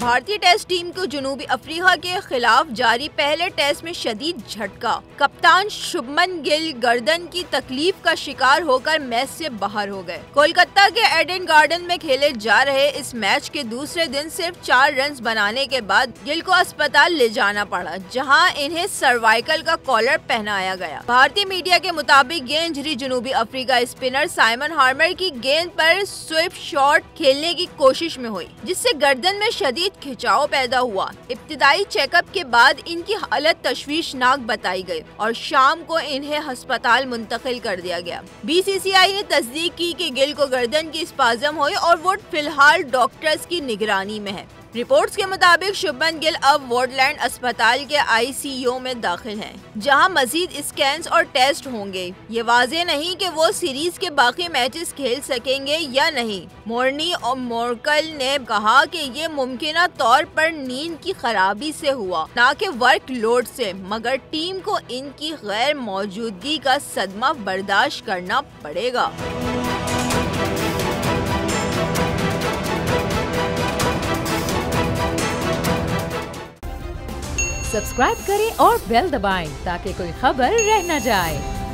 भारतीय test team को जनूबी अफ्रीका के खिलाफ जारी पहले टेस्ट में शदीद झटका। कप्तान शुभमन गिल गर्दन की तकलीफ का शिकार होकर मैच से बाहर हो गए। कोलकाता के एडन गार्डन में खेले जा रहे इस मैच के दूसरे दिन सिर्फ 4 रन बनाने के बाद गिल को अस्पताल ले जाना पड़ा, जहां इन्हें सर्वाइकल का कॉलर पहनाया गया। भारतीय मीडिया के मुताबिक ये इंजरी जनूबी अफ्रीका स्पिनर साइमन हार्मर की गेंद पर स्वीप शॉट खेलने की कोशिश में हुई, जिससे गर्दन में शदीद खिंचाव पैदा हुआ। इब्तिदाई चेकअप के बाद इनकी हालत तशवीशनाक बताई गई और शाम को इन्हें अस्पताल मुंतकिल कर दिया गया। बीसीसीआई ने तस्दीक की कि गिल को गर्दन की स्पाज़म हुई और वो फिलहाल डॉक्टर्स की निगरानी में है। रिपोर्ट्स के मुताबिक शुभमन गिल अब वुडलैंड अस्पताल के आईसीयू में दाखिल हैं, जहां मजीद स्कैन्स और टेस्ट होंगे। ये वाज़ेह नहीं कि वो सीरीज के बाकी मैचेस खेल सकेंगे या नहीं। मोर्नी और मोर्कल ने कहा कि ये मुमकिन तौर पर नींद की खराबी से हुआ, न कि वर्कलोड से, मगर टीम को इनकी गैर मौजूदगी का सदमा बर्दाश्त करना पड़ेगा। सब्सक्राइब करें और बेल दबाएं ताकि कोई खबर रह न जाए।